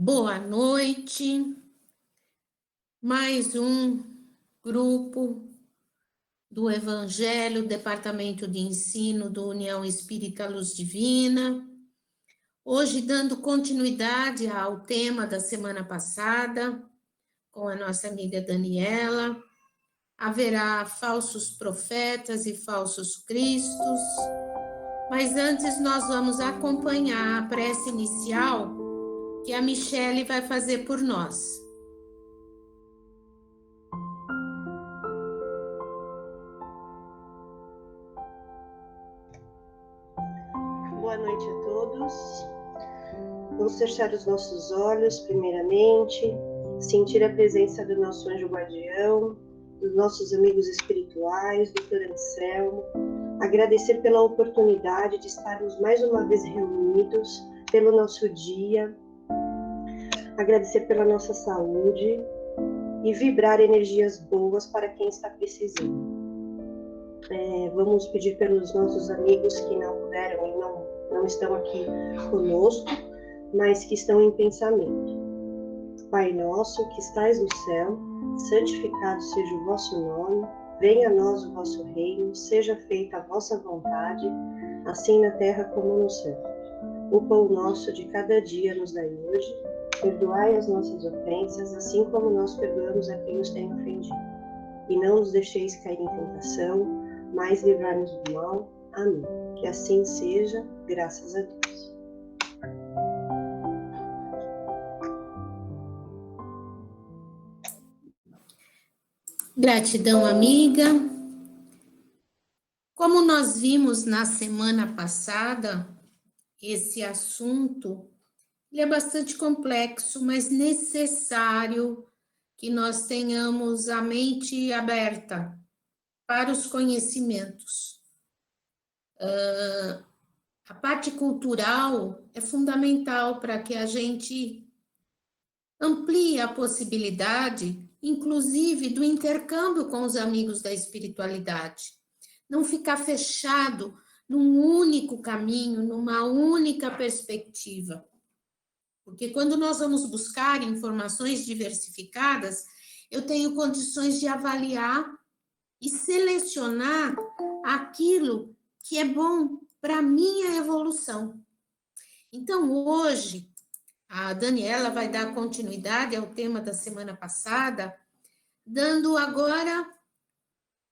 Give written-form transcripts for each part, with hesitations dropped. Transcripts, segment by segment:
Boa noite. Mais um grupo do Evangelho, Departamento de Ensino do União Espírita Luz Divina. Hoje, dando continuidade ao tema da semana passada, com a nossa amiga Daniela. Haverá falsos profetas e falsos cristos. Mas antes, nós vamos acompanhar a prece inicial que a Michele vai fazer por nós. Boa noite a todos. Vamos fechar os nossos olhos, primeiramente, sentir a presença do nosso anjo guardião, dos nossos amigos espirituais, Dr. Anselmo, agradecer pela oportunidade de estarmos mais uma vez reunidos, pelo nosso dia, agradecer pela nossa saúde e vibrar energias boas para quem está precisando. Vamos pedir pelos nossos amigos que não puderam e não estão aqui conosco, mas que estão em pensamento. Pai nosso, que estais no céu, santificado seja o vosso nome, venha a nós o vosso reino, seja feita a vossa vontade, assim na terra como no céu. O pão nosso de cada dia nos dai hoje, perdoai as nossas ofensas, assim como nós perdoamos a quem nos tem ofendido. E não nos deixeis cair em tentação, mas livrai-nos do mal. Amém. Que assim seja, graças a Deus. Gratidão, amiga. Como nós vimos na semana passada, esse assunto ele é bastante complexo, mas necessário que nós tenhamos a mente aberta para os conhecimentos. A parte cultural é fundamental para que a gente amplie a possibilidade, inclusive, do intercâmbio com os amigos da espiritualidade. Não ficar fechado num único caminho, numa única perspectiva. Porque quando nós vamos buscar informações diversificadas, eu tenho condições de avaliar e selecionar aquilo que é bom para a minha evolução. Então, hoje, a Daniela vai dar continuidade ao tema da semana passada, dando agora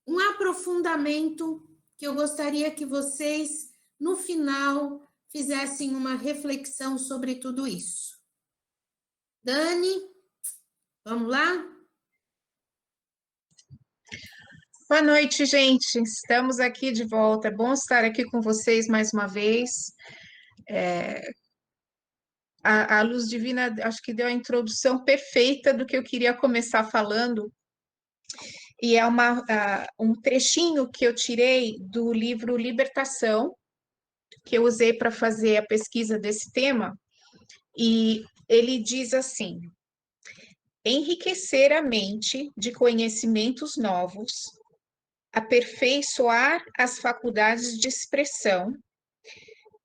um aprofundamento que eu gostaria que vocês, no final, fizessem uma reflexão sobre tudo isso. Dani, vamos lá? Boa noite, gente. Estamos aqui de volta. É bom estar aqui com vocês mais uma vez. A Luz Divina, acho que deu a introdução perfeita do que eu queria começar falando. E é um trechinho que eu tirei do livro Libertação, que eu usei para fazer a pesquisa desse tema. E ele diz assim: enriquecer a mente de conhecimentos novos, aperfeiçoar as faculdades de expressão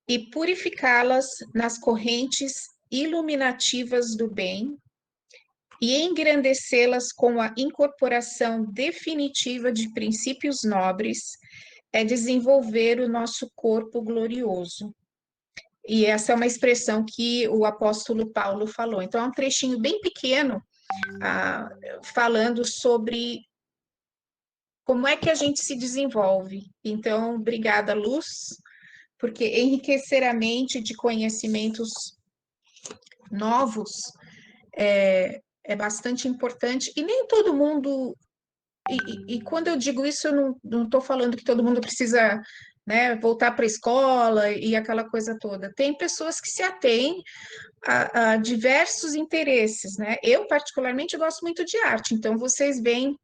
e purificá-las nas correntes iluminativas do bem e engrandecê-las com a incorporação definitiva de princípios nobres é desenvolver o nosso corpo glorioso. E essa é uma expressão que o apóstolo Paulo falou. Então, é um trechinho bem pequeno, falando sobre como é que a gente se desenvolve. Então, obrigada, Luz, porque enriquecer a mente de conhecimentos novos é bastante importante, e nem todo mundo, e quando eu digo isso, eu não estou falando que todo mundo precisa, né, voltar para a escola e aquela coisa toda. Tem pessoas que se atêm a diversos interesses, né? Eu, particularmente, gosto muito de arte, então vocês veem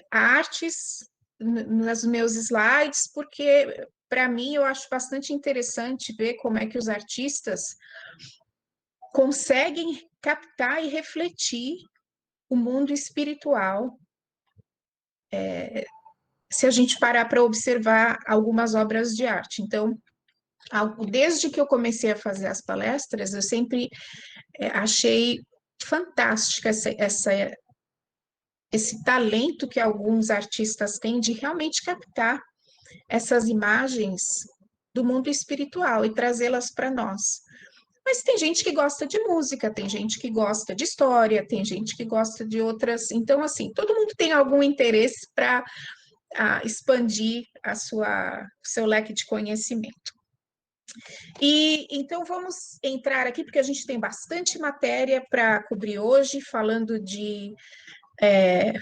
artes nos meus slides, porque, para mim, eu acho bastante interessante ver como é que os artistas conseguem captar e refletir o mundo espiritual, se a gente parar para observar algumas obras de arte. Então, Desde que eu comecei a fazer as palestras, eu sempre achei fantástica esse talento que alguns artistas têm de realmente captar essas imagens do mundo espiritual e trazê-las para nós. Mas tem gente que gosta de música, tem gente que gosta de história, tem gente que gosta de outras. Então, assim, todo mundo tem algum interesse para expandir seu leque de conhecimento. E então vamos entrar aqui, porque a gente tem bastante matéria para cobrir hoje, falando de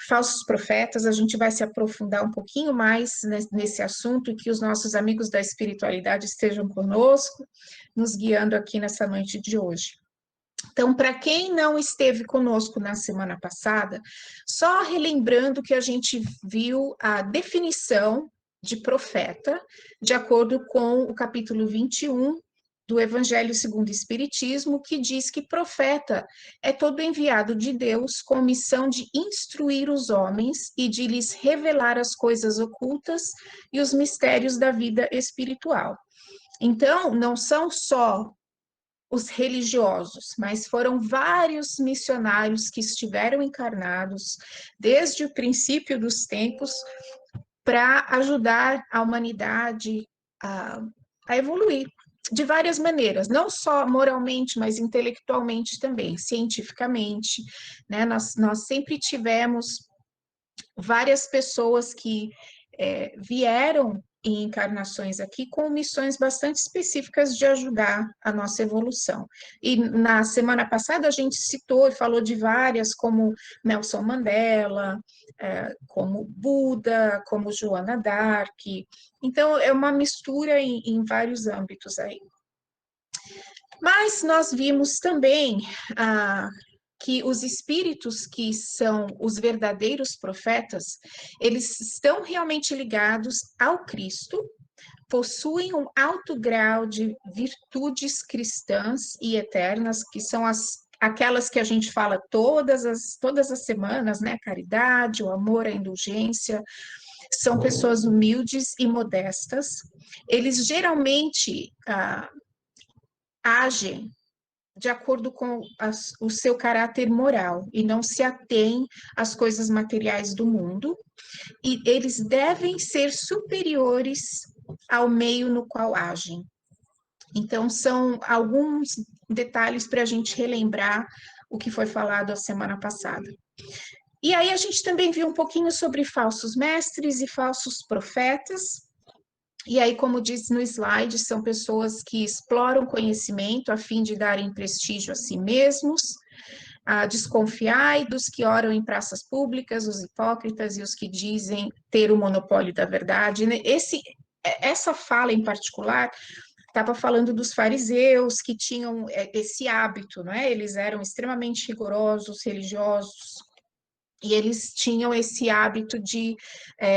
falsos profetas. A gente vai se aprofundar um pouquinho mais nesse assunto, e que os nossos amigos da espiritualidade estejam conosco, nos guiando aqui nessa noite de hoje. Então, para quem não esteve conosco na semana passada, só relembrando que a gente viu a definição de profeta, de acordo com o capítulo 21 do Evangelho segundo o Espiritismo, que diz que profeta é todo enviado de Deus com missão de instruir os homens e de lhes revelar as coisas ocultas e os mistérios da vida espiritual. Então, não são só os religiosos, mas foram vários missionários que estiveram encarnados desde o princípio dos tempos para ajudar a humanidade a evoluir de várias maneiras, não só moralmente, mas intelectualmente também, cientificamente, né? Nós sempre tivemos várias pessoas que vieram em encarnações aqui com missões bastante específicas de ajudar a nossa evolução. E na semana passada a gente citou e falou de várias, como Nelson Mandela, como Buda, como Joana d'Arc. Então, é uma mistura em vários âmbitos aí. Mas nós vimos também que os espíritos que são os verdadeiros profetas, eles estão realmente ligados ao Cristo, possuem um alto grau de virtudes cristãs e eternas, que são aquelas que a gente fala todas as semanas, né? A caridade, o amor, a indulgência. São pessoas humildes e modestas. Eles geralmente agem de acordo com o seu caráter moral, e não se atém às coisas materiais do mundo, e eles devem ser superiores ao meio no qual agem. Então, são alguns detalhes para a gente relembrar o que foi falado a semana passada. E aí a gente também viu um pouquinho sobre falsos mestres e falsos profetas. E aí, como diz no slide, são pessoas que exploram conhecimento a fim de darem prestígio a si mesmos. Desconfiai dos que oram em praças públicas, os hipócritas e os que dizem ter o monopólio da verdade. Essa fala em particular estava falando dos fariseus, que tinham esse hábito, não é? Eles eram extremamente rigorosos, religiosos, e eles tinham esse hábito de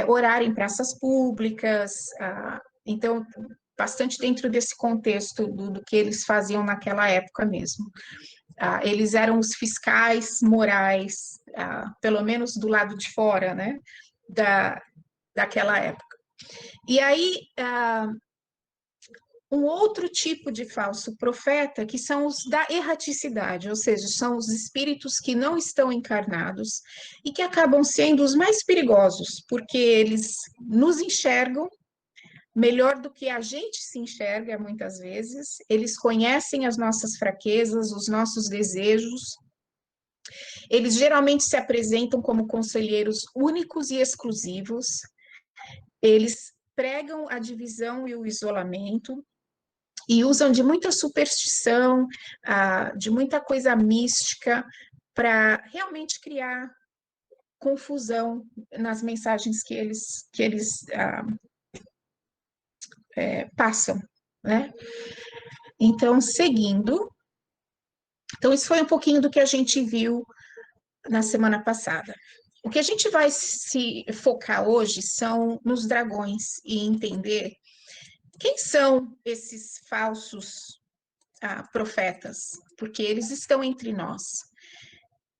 orar em praças públicas. Então, bastante dentro desse contexto do que eles faziam naquela época mesmo. Eles eram os fiscais morais, pelo menos do lado de fora, né, daquela época. E aí, um outro tipo de falso profeta, que são os da erraticidade, ou seja, são os espíritos que não estão encarnados e que acabam sendo os mais perigosos, porque eles nos enxergam melhor do que a gente se enxerga muitas vezes, eles conhecem as nossas fraquezas, os nossos desejos, eles geralmente se apresentam como conselheiros únicos e exclusivos, eles pregam a divisão e o isolamento, e usam de muita superstição, de muita coisa mística, para realmente criar confusão nas mensagens que eles passam, né? Então, seguindo, então isso foi um pouquinho do que a gente viu na semana passada. O que a gente vai se focar hoje são nos dragões e entender quem são esses falsos profetas, porque eles estão entre nós.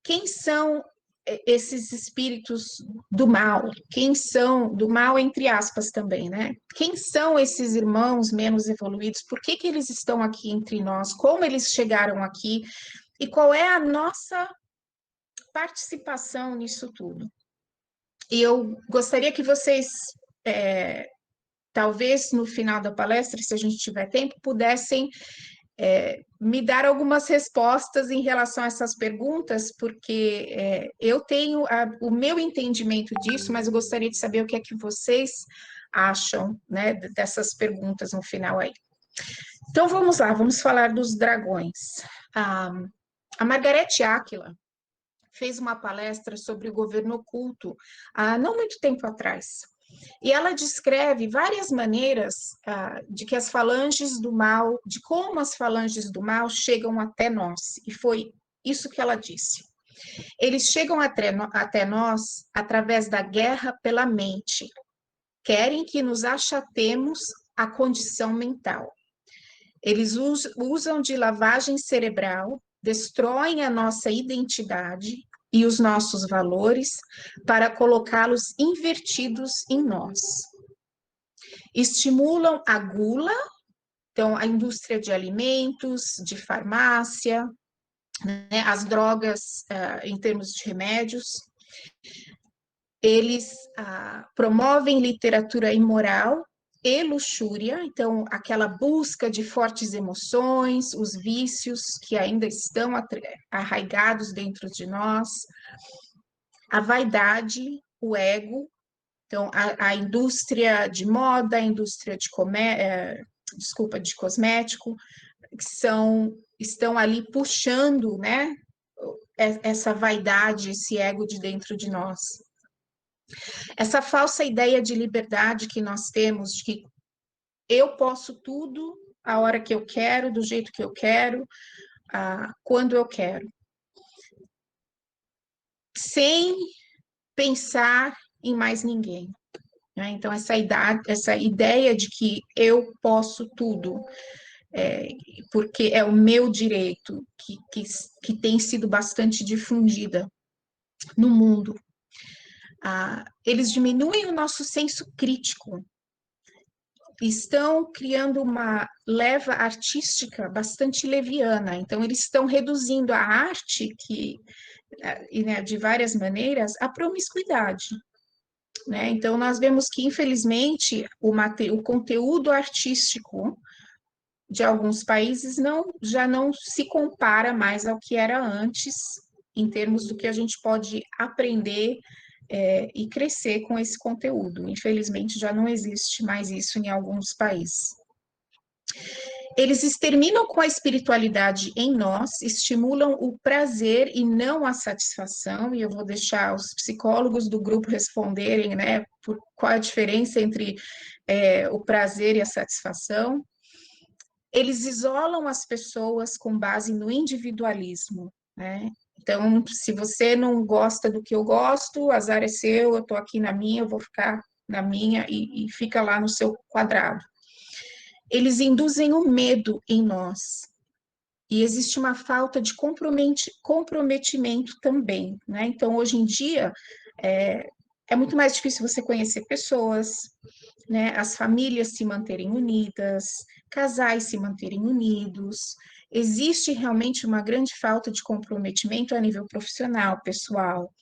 Quem são esses espíritos do mal? Quem são, do mal entre aspas também, né? Quem são esses irmãos menos evoluídos? Por que que eles estão aqui entre nós? Como eles chegaram aqui? E qual é a nossa participação nisso tudo? E eu gostaria que vocês, talvez no final da palestra, se a gente tiver tempo, pudessem me dar algumas respostas em relação a essas perguntas, porque eu tenho o meu entendimento disso, mas eu gostaria de saber o que é que vocês acham, né, dessas perguntas no final aí. Então vamos lá, vamos falar dos dragões. A Margarete Áquila fez uma palestra sobre o governo oculto há não muito tempo atrás. E ela descreve várias maneiras de que as falanges do mal, de como as falanges do mal chegam até nós. E foi isso que ela disse. Eles chegam até nós através da guerra pela mente. Querem que nos achatemos a condição mental. Eles usam de lavagem cerebral, destroem a nossa identidade e os nossos valores para colocá-los invertidos em nós. Estimulam a gula, então a indústria de alimentos, de farmácia, né, as drogas em termos de remédios. Eles promovem literatura imoral e luxúria, então aquela busca de fortes emoções, os vícios que ainda estão arraigados dentro de nós, a vaidade, o ego, então a indústria de moda, a indústria de de cosmético, que estão ali puxando, né, essa vaidade, esse ego de dentro de nós. Essa falsa ideia de liberdade que nós temos, de que eu posso tudo a hora que eu quero, do jeito que eu quero, quando eu quero. Sem pensar em mais ninguém. Né? Então, essa ideia de que eu posso tudo, porque é o meu direito, que tem sido bastante difundida no mundo. Eles diminuem o nosso senso crítico, estão criando uma leva artística bastante leviana, então eles estão reduzindo a arte, né, de várias maneiras, à promiscuidade. Né? Então nós vemos que, infelizmente, o conteúdo artístico de alguns países já não se compara mais ao que era antes, em termos do que a gente pode aprender e crescer com esse conteúdo. Infelizmente, já não existe mais isso em alguns países. Eles exterminam com a espiritualidade em nós, estimulam o prazer e não a satisfação, e eu vou deixar os psicólogos do grupo responderem, né, qual a diferença entre o prazer e a satisfação. Eles isolam as pessoas com base no individualismo, né? Então, se você não gosta do que eu gosto, azar é seu, eu estou aqui na minha, eu vou ficar na minha e fica lá no seu quadrado. Eles induzem o medo em nós. E existe uma falta de comprometimento também, né? Então, hoje em dia, é muito mais difícil você conhecer pessoas, né? As famílias se manterem unidas, casais se manterem unidos. Existe realmente uma grande falta de comprometimento a nível profissional, pessoal,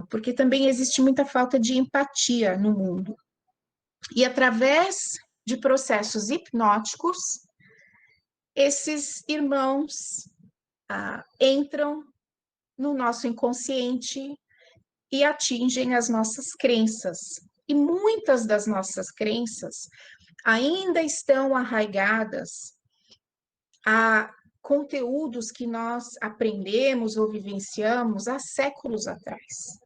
porque também existe muita falta de empatia no mundo. E através de processos hipnóticos, esses irmãos entram no nosso inconsciente e atingem as nossas crenças. E muitas das nossas crenças ainda estão arraigadas a conteúdos que nós aprendemos ou vivenciamos há séculos atrás.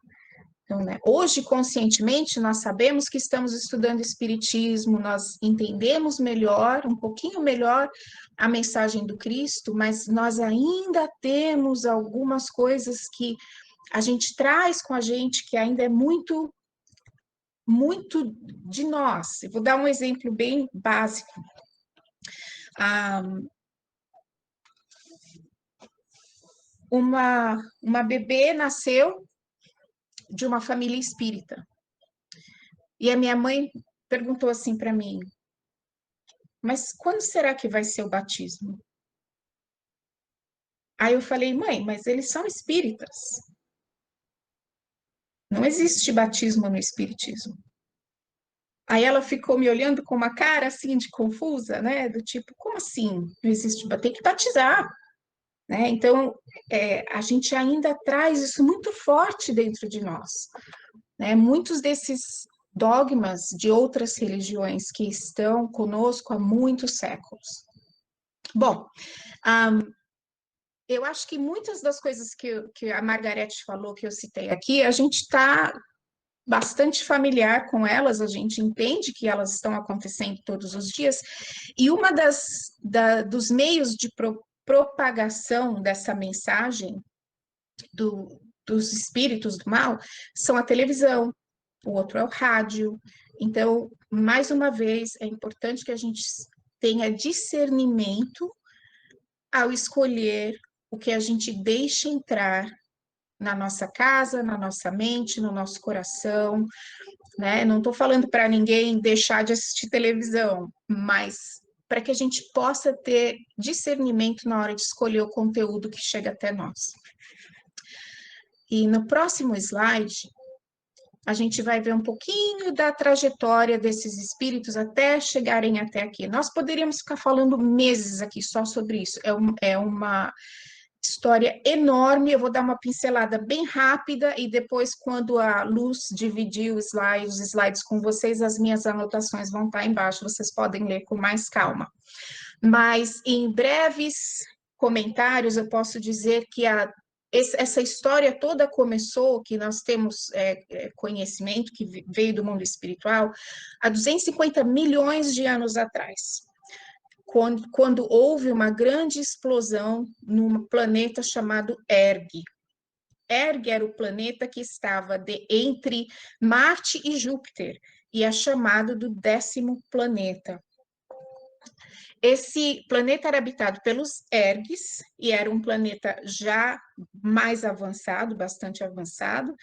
Então, né, hoje, conscientemente, nós sabemos que estamos estudando Espiritismo, nós entendemos melhor, um pouquinho melhor, a mensagem do Cristo, mas nós ainda temos algumas coisas que a gente traz com a gente que ainda é muito, muito de nós. Eu vou dar um exemplo bem básico. Uma bebê nasceu de uma família espírita. E a minha mãe perguntou assim para mim, mas quando será que vai ser o batismo? Aí eu falei, mãe, mas eles são espíritas. Não existe batismo no espiritismo. Aí ela ficou me olhando com uma cara assim de confusa, né? Do tipo, como assim? Não existe, tem que batizar, né? Então, a gente ainda traz isso muito forte dentro de nós, né? Muitos desses dogmas de outras religiões que estão conosco há muitos séculos. Bom, eu acho que muitas das coisas que a Margarete falou, que eu citei aqui, a gente está bastante familiar com elas, a gente entende que elas estão acontecendo todos os dias, e uma dos meios de propagação dessa mensagem dos espíritos do mal são a televisão, o outro é o rádio. Então, mais uma vez, é importante que a gente tenha discernimento ao escolher o que a gente deixa entrar na nossa casa, na nossa mente, no nosso coração, né? Não estou falando para ninguém deixar de assistir televisão, mas para que a gente possa ter discernimento na hora de escolher o conteúdo que chega até nós. E no próximo slide, a gente vai ver um pouquinho da trajetória desses espíritos até chegarem até aqui. Nós poderíamos ficar falando meses aqui só sobre isso. É uma história enorme. Eu vou dar uma pincelada bem rápida e depois, quando a Luz dividir os slides com vocês, as minhas anotações vão estar embaixo. Vocês podem ler com mais calma. Mas, em breves comentários, eu posso dizer que essa história toda começou, que nós temos conhecimento, que veio do mundo espiritual, há 250 milhões de anos atrás, quando houve uma grande explosão num planeta chamado Erg. Erg era o planeta que estava entre Marte e Júpiter, e é chamado do 10º planeta. Esse planeta era habitado pelos Ergs, e era um planeta já mais avançado, bastante avançado,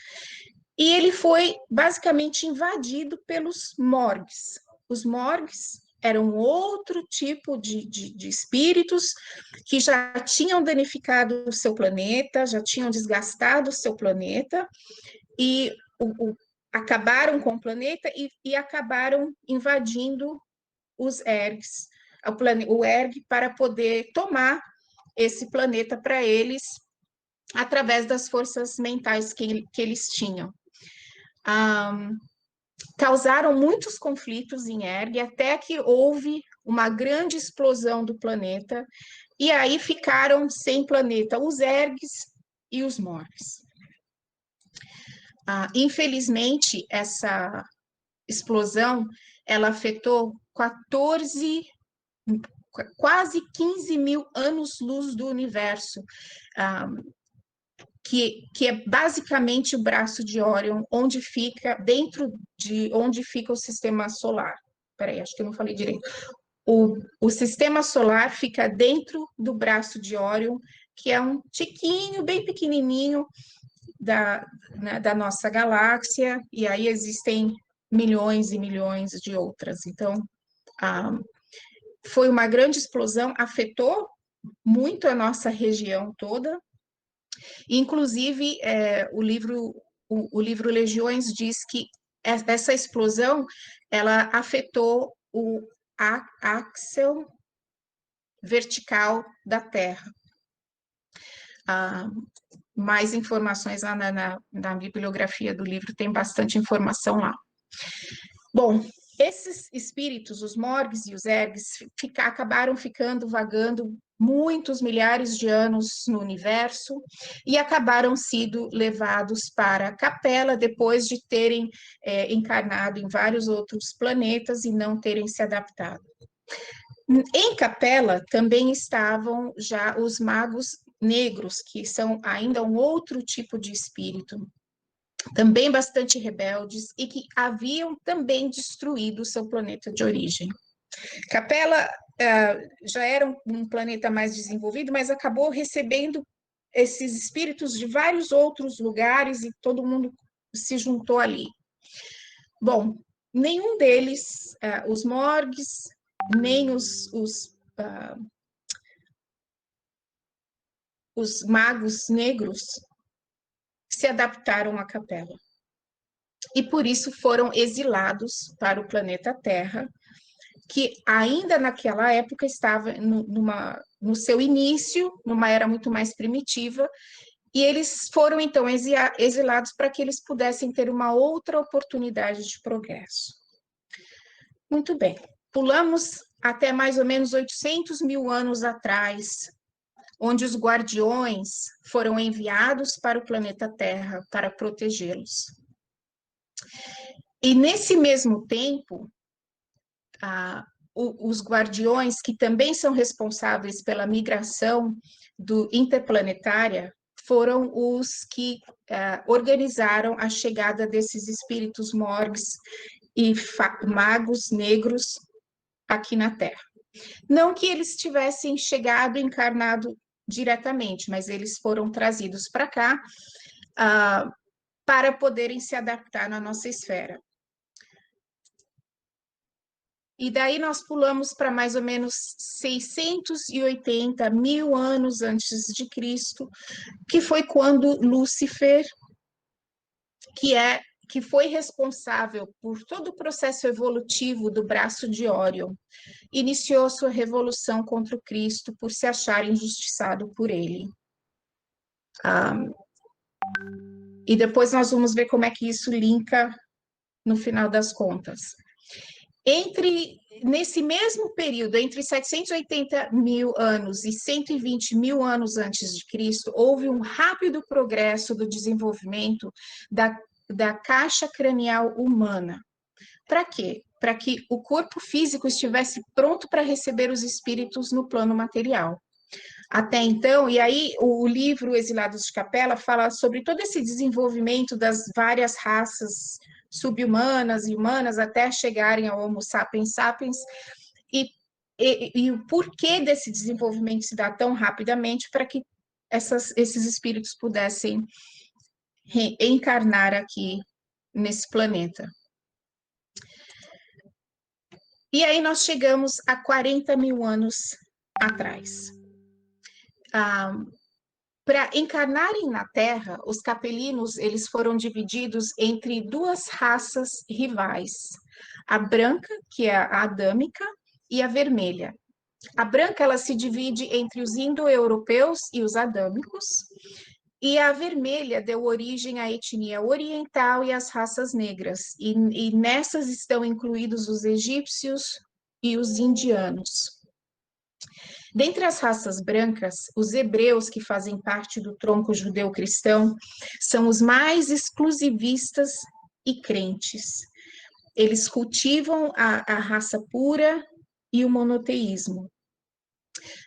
e ele foi basicamente invadido pelos Morgs. Os Morgs eram outro tipo de espíritos que já tinham danificado o seu planeta, já tinham desgastado o seu planeta, e acabaram com o planeta e acabaram invadindo os Ergs, o Erg, para poder tomar esse planeta para eles, através das forças mentais que eles tinham. Causaram muitos conflitos em Erg, até que houve uma grande explosão do planeta, e aí ficaram sem planeta os Ergs e os Morgs. Infelizmente, essa explosão, ela afetou quase 15 mil anos-luz do universo, que é basicamente o braço de Órion, onde fica, dentro de onde fica o sistema solar. Peraí, acho que eu não falei direito. O sistema solar fica dentro do braço de Órion, que é um tiquinho bem pequenininho da nossa galáxia, e aí existem milhões e milhões de outras. Então, foi uma grande explosão, afetou muito a nossa região toda. Inclusive, o livro Legiões diz que essa explosão, ela afetou o axel vertical da Terra. Mais informações lá na bibliografia do livro, tem bastante informação lá. Bom, esses espíritos, os Morgs e os Ergs, acabaram ficando vagando muitos milhares de anos no universo e acabaram sendo levados para Capela depois de terem encarnado em vários outros planetas e não terem se adaptado. Em Capela também estavam já os magos negros, que são ainda um outro tipo de espírito, também bastante rebeldes, e que haviam também destruído o seu planeta de origem. Capela já era um planeta mais desenvolvido, mas acabou recebendo esses espíritos de vários outros lugares, e todo mundo se juntou ali? Bom, nenhum deles, os Morgs, nem os magos negros, se adaptaram à capela. E por isso foram exilados para o planeta Terra, que ainda naquela época estava no seu início, numa era muito mais primitiva, e eles foram então exilados para que eles pudessem ter uma outra oportunidade de progresso. Muito bem, pulamos até mais ou menos 800 mil anos atrás, onde os guardiões foram enviados para o planeta Terra para protegê-los. E nesse mesmo tempo, os guardiões, que também são responsáveis pela migração interplanetária, foram os que organizaram a chegada desses espíritos morgs e magos negros aqui na Terra. Não que eles tivessem chegado encarnado diretamente, mas eles foram trazidos para cá para poderem se adaptar na nossa esfera. E daí nós pulamos para mais ou menos 680 mil anos antes de Cristo, que foi quando Lúcifer, que foi responsável por todo o processo evolutivo do braço de Órion, iniciou sua revolução contra o Cristo por se achar injustiçado por ele. E depois nós vamos ver como é que isso linka no final das contas. Nesse mesmo período, entre 780 mil anos e 120 mil anos antes de Cristo, houve um rápido progresso do desenvolvimento da caixa cranial humana. Para quê? Para que o corpo físico estivesse pronto para receber os espíritos no plano material. Até então, e aí o livro Exilados de Capela fala sobre todo esse desenvolvimento das várias raças subhumanas e humanas até chegarem ao Homo sapiens sapiens, e o porquê desse desenvolvimento se dá tão rapidamente para que esses espíritos pudessem reencarnar aqui nesse planeta. E aí nós chegamos a 40 mil anos atrás. Para encarnarem na Terra, os capelinos eles foram divididos entre duas raças rivais, a branca, que é a adâmica, e a vermelha. A branca ela se divide entre os indo-europeus e os adâmicos, e a vermelha deu origem à etnia oriental e às raças negras, e nessas estão incluídos os egípcios e os indianos. Dentre as raças brancas, os hebreus, que fazem parte do tronco judeu-cristão, são os mais exclusivistas e crentes. Eles cultivam a raça pura e o monoteísmo.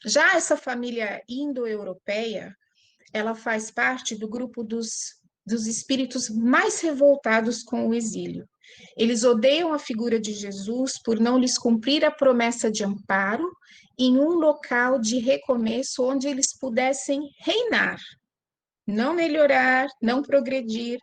Já essa família indo-europeia, ela faz parte do grupo dos espíritos mais revoltados com o exílio. Eles odeiam a figura de Jesus por não lhes cumprir a promessa de amparo em um local de recomeço onde eles pudessem reinar, não melhorar, não progredir,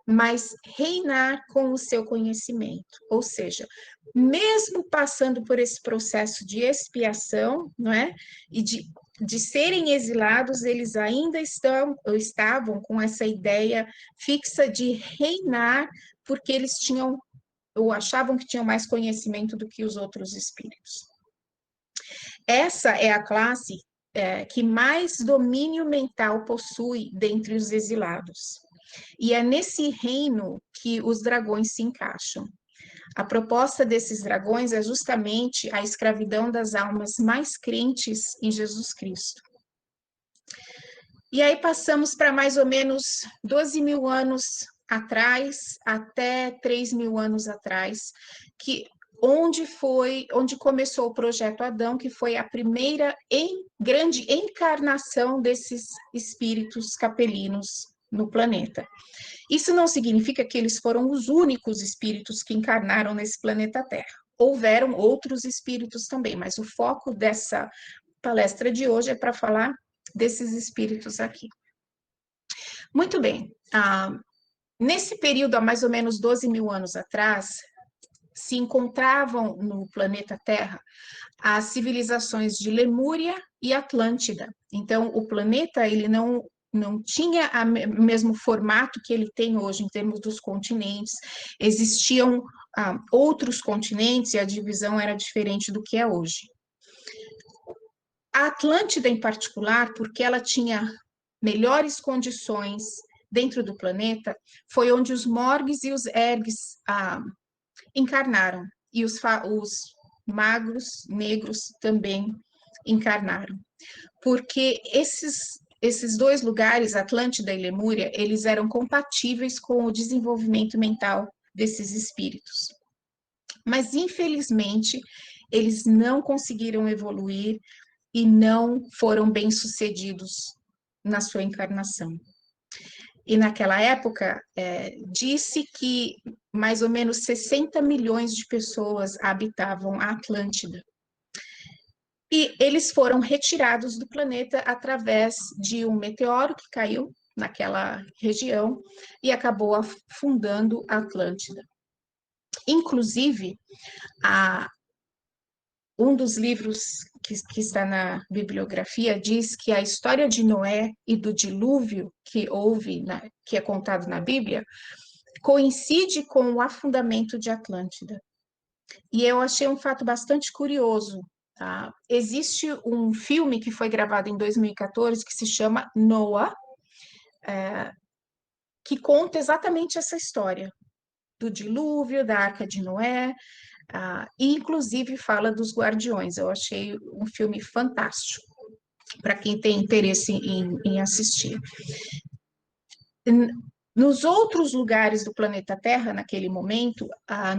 mas reinar com o seu conhecimento. Ou seja, mesmo passando por esse processo de expiação, não é? E de serem exilados, eles ainda estavam com essa ideia fixa de reinar, porque eles tinham, ou achavam que tinham mais conhecimento do que os outros espíritos. Essa é a classe que mais domínio mental possui dentre os exilados. E é nesse reino que os dragões se encaixam. A proposta desses dragões é justamente a escravidão das almas mais crentes em Jesus Cristo. E aí passamos para mais ou menos 12 mil anos atrás, até 3 mil anos atrás, onde começou o Projeto Adão, que foi a primeira grande encarnação desses espíritos capelinos no planeta. Isso não significa que eles foram os únicos espíritos que encarnaram nesse planeta Terra. Houveram outros espíritos também, mas o foco dessa palestra de hoje é para falar desses espíritos aqui. Muito bem. Nesse período, há mais ou menos 12 mil anos atrás, se encontravam no planeta Terra as civilizações de Lemúria e Atlântida. Então, o planeta ele não tinha o mesmo formato que ele tem hoje em termos dos continentes. Existiam outros continentes e a divisão era diferente do que é hoje. A Atlântida, em particular, porque ela tinha melhores condições dentro do planeta, foi onde os Morgs e os Ergs encarnaram, e os magos negros também encarnaram. Porque esses dois lugares, Atlântida e Lemúria, eles eram compatíveis com o desenvolvimento mental desses espíritos. Mas, infelizmente, eles não conseguiram evoluir e não foram bem-sucedidos na sua encarnação. E naquela época, disse que mais ou menos 60 milhões de pessoas habitavam a Atlântida. E eles foram retirados do planeta através de um meteoro que caiu naquela região e acabou afundando a Atlântida. Inclusive, um dos livros que está na bibliografia diz que a história de Noé e do dilúvio que houve, que é contado na Bíblia, coincide com o afundamento de Atlântida. E eu achei um fato bastante curioso. Tá? Existe um filme que foi gravado em 2014 que se chama Noah, que conta exatamente essa história do dilúvio, da Arca de Noé, e inclusive fala dos guardiões. Eu achei um filme fantástico para quem tem interesse em assistir. Nos outros lugares do planeta Terra, naquele momento,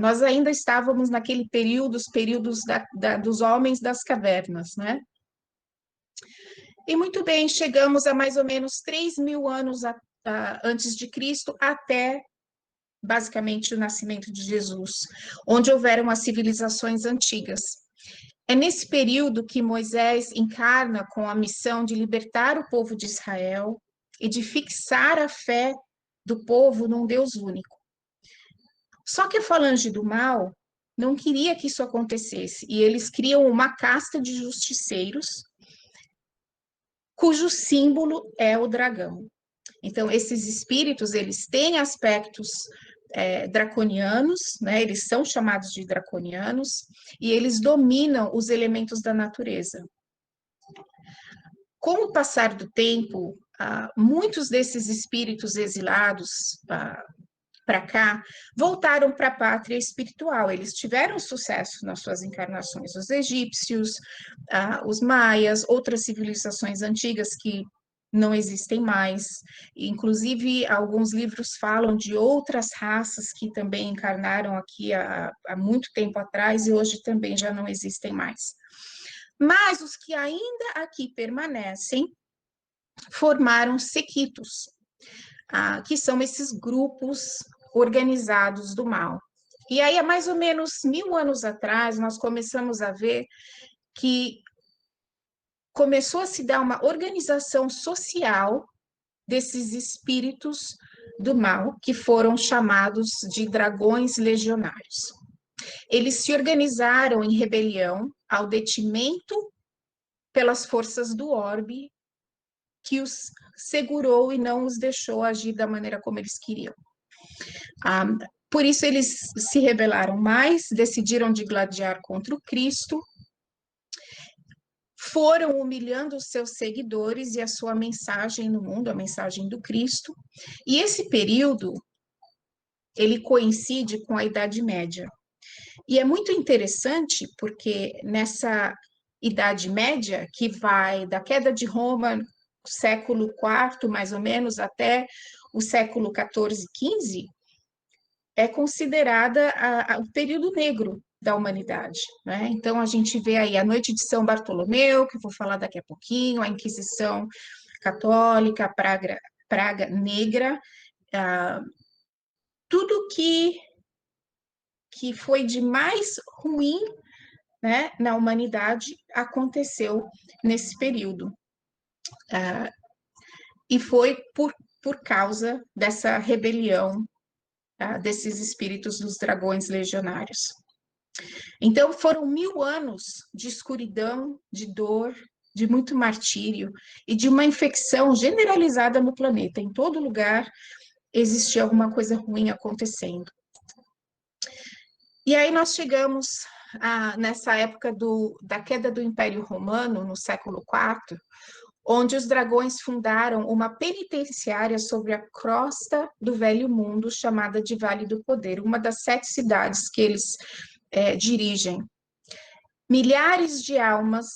nós ainda estávamos naquele período, os períodos dos homens das cavernas, né? E muito bem, chegamos a mais ou menos 3 mil anos antes de Cristo, até basicamente o nascimento de Jesus, onde houveram as civilizações antigas. É nesse período que Moisés encarna com a missão de libertar o povo de Israel e de fixar a fé do povo num Deus único. Só que a falange do mal não queria que isso acontecesse, e eles criam uma casta de justiceiros, cujo símbolo é o dragão. Então, esses espíritos, eles têm aspectos draconianos, né? Eles são chamados de draconianos, e eles dominam os elementos da natureza. Com o passar do tempo, muitos desses espíritos exilados para cá voltaram para a pátria espiritual. Eles tiveram sucesso nas suas encarnações. Os egípcios, os maias, outras civilizações antigas que não existem mais. Inclusive, alguns livros falam de outras raças que também encarnaram aqui há muito tempo atrás e hoje também já não existem mais. Mas os que ainda aqui permanecem formaram sequitos, que são esses grupos organizados do mal. E aí, há mais ou menos 1000 anos atrás, nós começamos a ver que começou a se dar uma organização social desses espíritos do mal, que foram chamados de dragões legionários. Eles se organizaram em rebelião ao detimento pelas forças do orbe, que os segurou e não os deixou agir da maneira como eles queriam. Por isso eles se rebelaram mais, decidiram digladiar contra o Cristo, foram humilhando os seus seguidores e a sua mensagem no mundo, a mensagem do Cristo, e esse período, ele coincide com a Idade Média. E é muito interessante porque nessa Idade Média, que vai da queda de Roma, século IV, mais ou menos, até o século XIV, XV, é considerada o período negro da humanidade, né? Então, a gente vê aí a Noite de São Bartolomeu, que eu vou falar daqui a pouquinho, a Inquisição Católica, Praga Negra, tudo que foi de mais ruim, né, na humanidade aconteceu nesse período. E foi por causa dessa rebelião, desses espíritos dos dragões legionários. Então, foram 1000 anos de escuridão, de dor, de muito martírio e de uma infecção generalizada no planeta. Em todo lugar existia alguma coisa ruim acontecendo. E aí nós chegamos nessa época da queda do Império Romano, no século IV, onde os dragões fundaram uma penitenciária sobre a crosta do Velho Mundo, chamada de Vale do Poder, uma das 7 cidades que eles dirigem. Milhares de almas,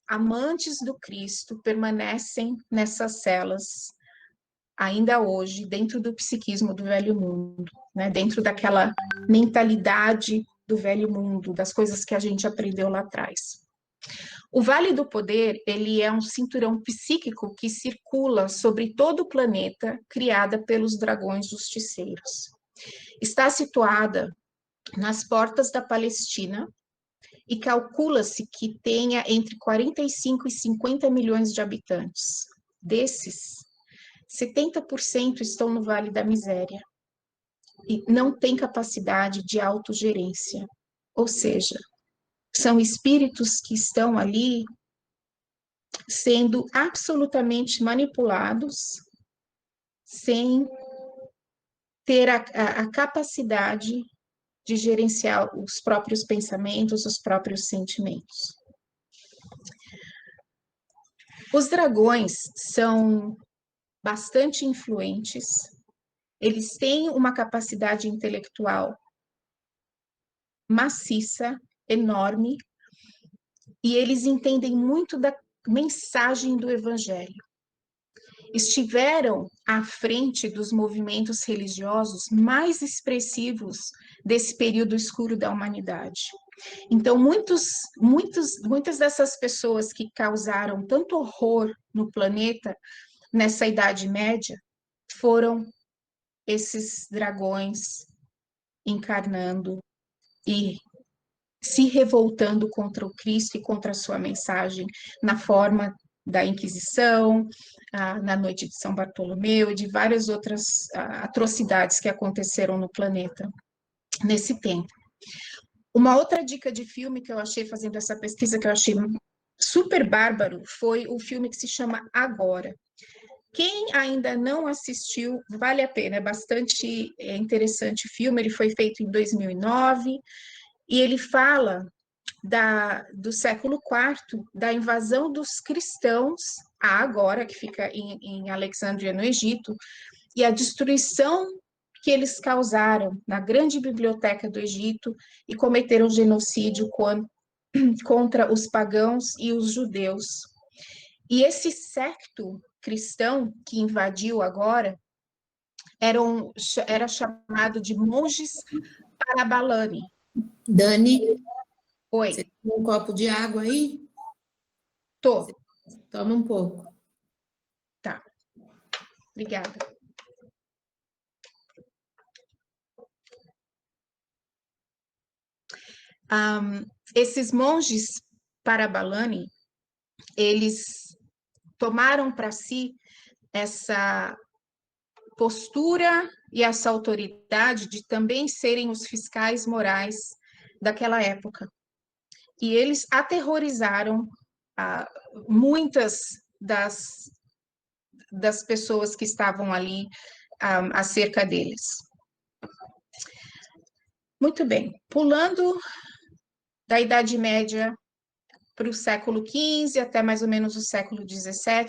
amantes do Cristo, permanecem nessas celas, ainda hoje, dentro do psiquismo do Velho Mundo, né? Dentro daquela mentalidade do Velho Mundo, das coisas que a gente aprendeu lá atrás. O Vale do Poder, ele é um cinturão psíquico que circula sobre todo o planeta, criada pelos dragões justiceiros. Está situada nas portas da Palestina e calcula-se que tenha entre 45 e 50 milhões de habitantes. Desses, 70% estão no Vale da Miséria e não têm capacidade de autogerência, ou seja, são espíritos que estão ali sendo absolutamente manipulados, sem ter a capacidade de gerenciar os próprios pensamentos, os próprios sentimentos. Os dragões são bastante influentes, eles têm uma capacidade intelectual maciça, enorme, e eles entendem muito da mensagem do Evangelho. Estiveram à frente dos movimentos religiosos mais expressivos desse período escuro da humanidade. Então, muitas dessas pessoas que causaram tanto horror no planeta nessa Idade Média foram esses dragões encarnando e se revoltando contra o Cristo e contra a sua mensagem na forma da Inquisição, na noite de São Bartolomeu e de várias outras atrocidades que aconteceram no planeta nesse tempo. Uma outra dica de filme que eu achei fazendo essa pesquisa, que eu achei super bárbaro, foi o filme que se chama Agora. Quem ainda não assistiu, vale a pena, é bastante interessante o filme, ele foi feito em 2009, e ele fala do século IV, da invasão dos cristãos a Agora, que fica em Alexandria, no Egito, e a destruição que eles causaram na grande biblioteca do Egito e cometeram genocídio contra os pagãos e os judeus. E esse secto cristão que invadiu Agora era chamado de monges Parabalani. Dani, Oi. você tem um copo de água aí? Tô. Toma um pouco. Tá. Obrigada. Esses monges Parabalani, eles tomaram para si essa postura e essa autoridade de também serem os fiscais morais daquela época. E eles aterrorizaram muitas das pessoas que estavam ali acerca deles. Muito bem, pulando da Idade Média para o século XV até mais ou menos o século XVII,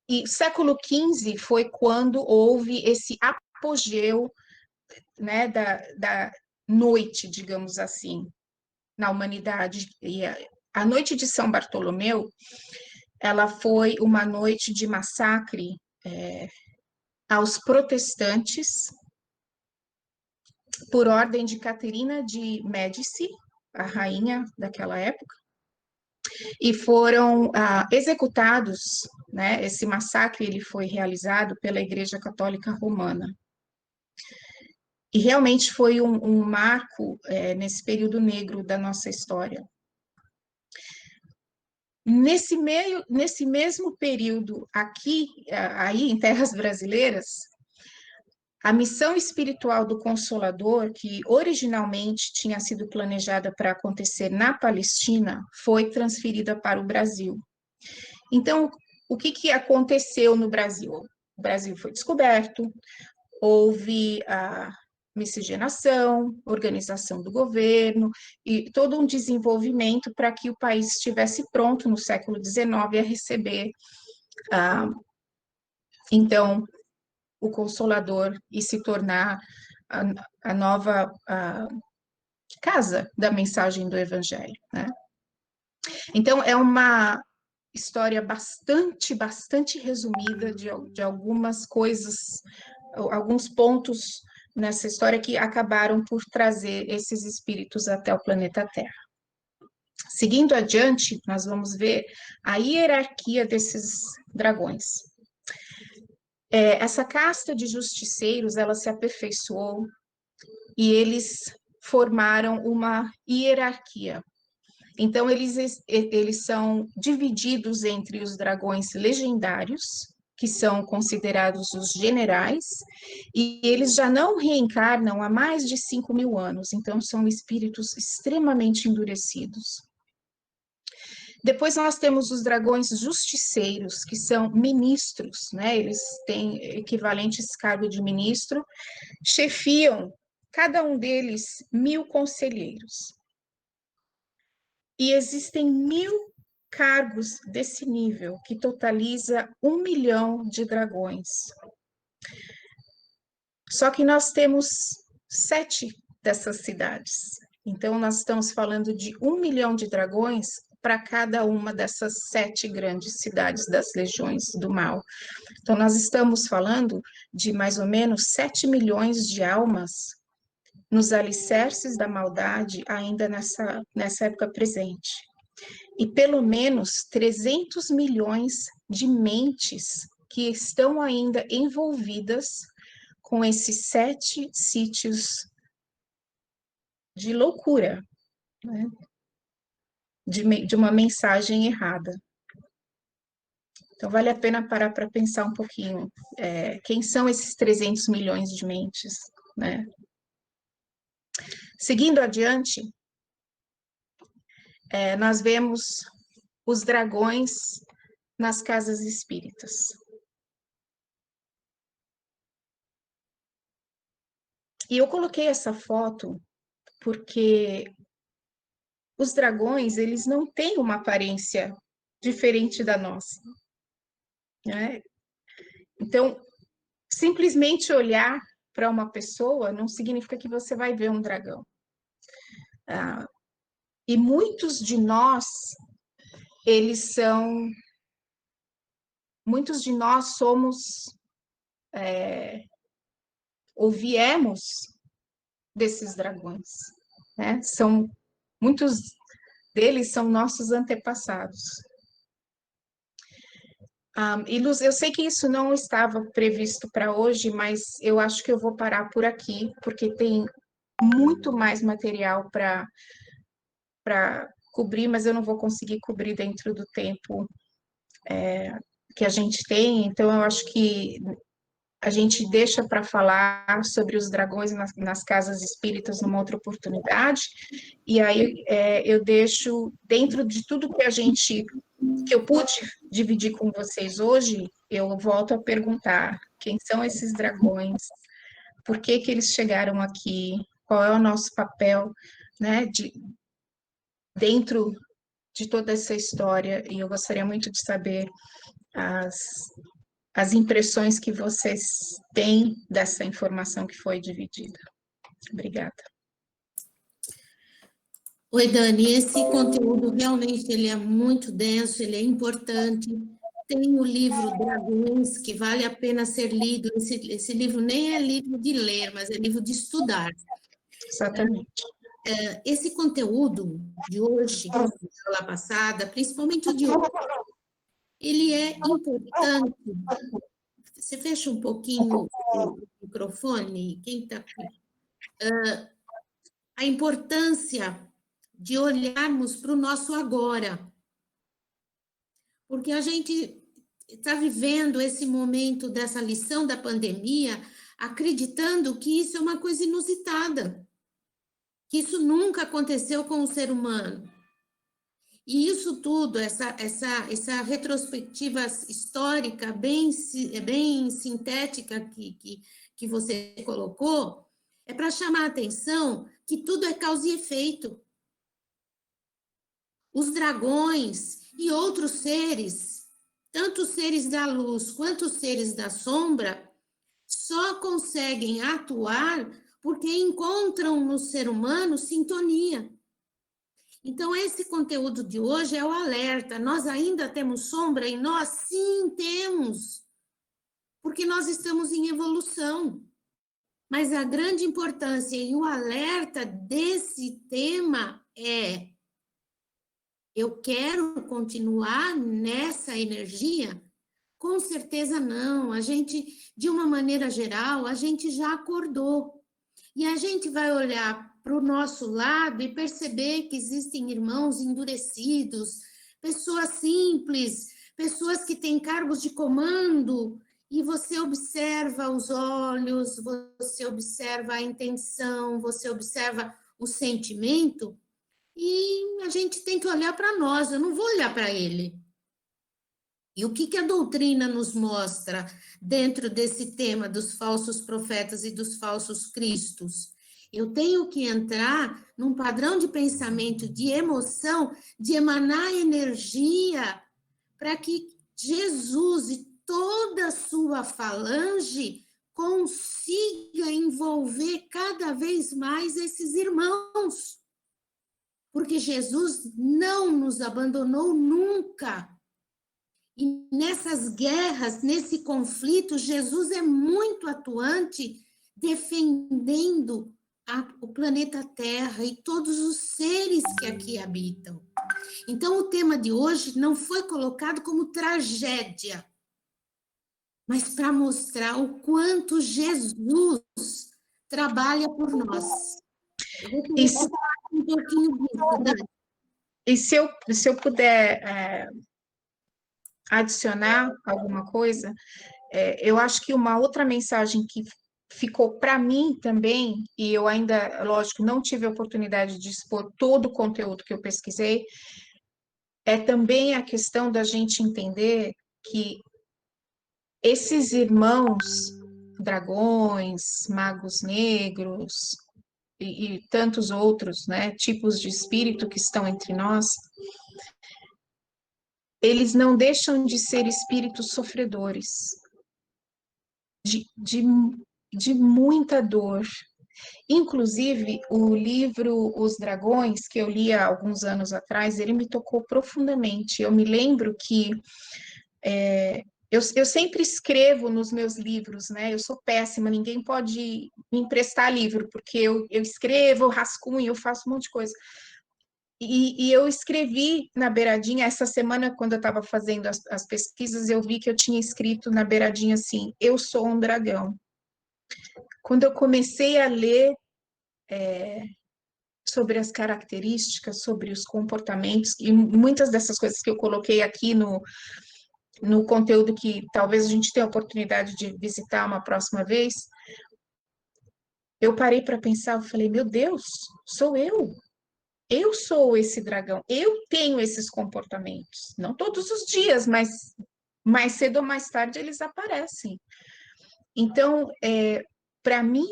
e século XV foi quando houve esse apogeu, né, da noite, digamos assim, na humanidade. E a noite de São Bartolomeu, ela foi uma noite de massacre aos protestantes, por ordem de Caterina de Médici, a rainha daquela época, e foram executados, né, esse massacre ele foi realizado pela Igreja Católica Romana. E realmente foi um marco nesse período negro da nossa história. nesse mesmo período aqui, aí em terras brasileiras, a missão espiritual do Consolador, que originalmente tinha sido planejada para acontecer na Palestina, foi transferida para o Brasil. Então, o que aconteceu no Brasil? O Brasil foi descoberto, houve a miscigenação, organização do governo e todo um desenvolvimento para que o país estivesse pronto no século XIX a receber, então, o Consolador e se tornar a nova casa da mensagem do Evangelho, né? Então, é uma história bastante resumida de algumas coisas, alguns pontos nessa história que acabaram por trazer esses espíritos até o planeta Terra. Seguindo adiante, nós vamos ver a hierarquia desses dragões. Essa casta de justiceiros, ela se aperfeiçoou e eles formaram uma hierarquia. Então, eles são divididos entre os dragões legendários, que são considerados os generais, e eles já não reencarnam há mais de 5.000 anos, então são espíritos extremamente endurecidos. Depois nós temos os dragões justiceiros, que são ministros, né? Eles têm equivalente a esse cargo de ministro, chefiam, cada um deles, 1.000 conselheiros. E existem 1.000 cargos desse nível, que totaliza 1 milhão de dragões. Só que nós temos 7 dessas cidades. Então, nós estamos falando de 1 milhão de dragões para cada uma dessas 7 grandes cidades das legiões do mal. Então, nós estamos falando de mais ou menos 7 milhões de almas nos alicerces da maldade ainda nessa época presente. E pelo menos 300 milhões de mentes que estão ainda envolvidas com esses 7 sítios de loucura, né? De uma mensagem errada. Então, vale a pena parar para pensar um pouquinho. Quem são esses 300 milhões de mentes, né? Seguindo adiante, nós vemos os dragões nas casas espíritas. E eu coloquei essa foto porque os dragões, eles não têm uma aparência diferente da nossa, né? Então, simplesmente olhar para uma pessoa não significa que você vai ver um dragão. E muitos de nós somos, ou viemos desses dragões, né? Muitos deles são nossos antepassados. E Luz, eu sei que isso não estava previsto para hoje, mas eu acho que eu vou parar por aqui, porque tem muito mais material para cobrir, mas eu não vou conseguir cobrir dentro do tempo que a gente tem, então eu acho que a gente deixa para falar sobre os dragões nas casas espíritas numa outra oportunidade, e aí eu deixo, dentro de tudo que eu pude dividir com vocês hoje, eu volto a perguntar quem são esses dragões, por que eles chegaram aqui, qual é o nosso papel, né, dentro de toda essa história, e eu gostaria muito de saber as impressões que vocês têm dessa informação que foi dividida. Obrigada. Oi, Dani, esse conteúdo realmente ele é muito denso, ele é importante. Tem o livro Dragões, que vale a pena ser lido. Esse livro nem é livro de ler, mas é livro de estudar. Exatamente. Esse conteúdo de hoje, da aula passada, principalmente o de hoje, ele é importante. Você fecha um pouquinho o microfone, quem está aqui? A importância de olharmos para o nosso agora. porque a gente está vivendo esse momento dessa lição da pandemia, acreditando que isso é uma coisa inusitada, que isso nunca aconteceu com o ser humano. E isso tudo, essa retrospectiva histórica bem sintética que você colocou, é para chamar a atenção que tudo é causa e efeito. Os dragões e outros seres, tanto os seres da luz quanto os seres da sombra, só conseguem atuar porque encontram no ser humano sintonia. Então, esse conteúdo de hoje é o alerta. Nós ainda temos sombra em nós? Sim, temos, porque nós estamos em evolução. Mas a grande importância e o alerta desse tema é: eu quero continuar nessa energia? Com certeza não. A gente, de uma maneira geral, a gente já acordou. E a gente vai olhar para o nosso lado e perceber que existem irmãos endurecidos, pessoas simples, pessoas que têm cargos de comando, e você observa os olhos, você observa a intenção, você observa o sentimento, e a gente tem que olhar para nós, eu não vou olhar para ele. E o que a doutrina nos mostra dentro desse tema dos falsos profetas e dos falsos cristos? Eu tenho que entrar num padrão de pensamento, de emoção, de emanar energia, para que Jesus e toda a sua falange consiga envolver cada vez mais esses irmãos. Porque Jesus não nos abandonou nunca. E nessas guerras, nesse conflito, Jesus é muito atuante, defendendo o planeta Terra e todos os seres que aqui habitam. Então, o tema de hoje não foi colocado como tragédia, mas para mostrar o quanto Jesus trabalha por nós. Eu vou falar um pouquinho disso, Dani. E se eu puder adicionar alguma coisa, eu acho que uma outra mensagem que ficou para mim também, e eu ainda, lógico, não tive a oportunidade de expor todo o conteúdo que eu pesquisei, é também a questão da gente entender que esses irmãos dragões, magos negros e tantos outros, né, tipos de espírito que estão entre nós, eles não deixam de ser espíritos sofredores, de muita dor. Inclusive, o livro Os Dragões, que eu li há alguns anos atrás, ele me tocou profundamente. Eu me lembro que eu sempre escrevo nos meus livros, né? Eu sou péssima, ninguém pode me emprestar livro, porque eu escrevo, eu rascunho, eu faço um monte de coisa. E eu escrevi na beiradinha, essa semana, quando eu estava fazendo as pesquisas, eu vi que eu tinha escrito na beiradinha assim: eu sou um dragão. Quando eu comecei a ler sobre as características, sobre os comportamentos, e muitas dessas coisas que eu coloquei aqui no conteúdo que talvez a gente tenha a oportunidade de visitar uma próxima vez, eu parei para pensar, eu falei, meu Deus, sou eu. Eu sou esse dragão, eu tenho esses comportamentos. Não todos os dias, mas mais cedo ou mais tarde eles aparecem. Então, para mim,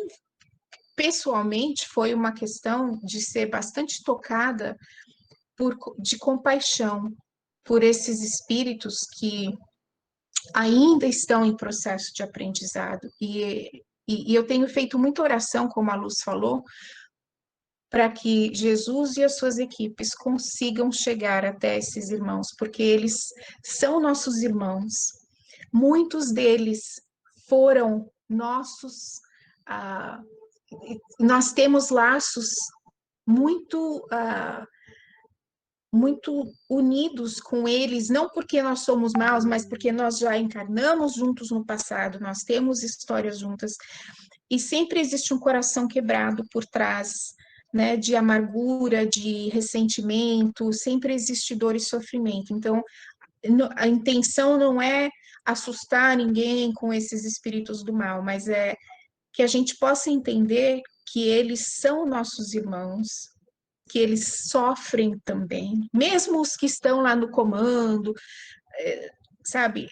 pessoalmente, foi uma questão de ser bastante tocada de compaixão por esses espíritos que ainda estão em processo de aprendizado. E eu tenho feito muita oração, como a Luz falou, para que Jesus e as suas equipes consigam chegar até esses irmãos, porque eles são nossos irmãos. Muitos deles foram nossos, nós temos laços muito muito unidos com eles, não porque nós somos maus, mas porque nós já encarnamos juntos no passado, nós temos histórias juntas, e sempre existe um coração quebrado por trás, né, de amargura, de ressentimento, sempre existe dor e sofrimento. Então, a intenção não é assustar ninguém com esses espíritos do mal, mas é que a gente possa entender que eles são nossos irmãos, que eles sofrem também, mesmo os que estão lá no comando, sabe?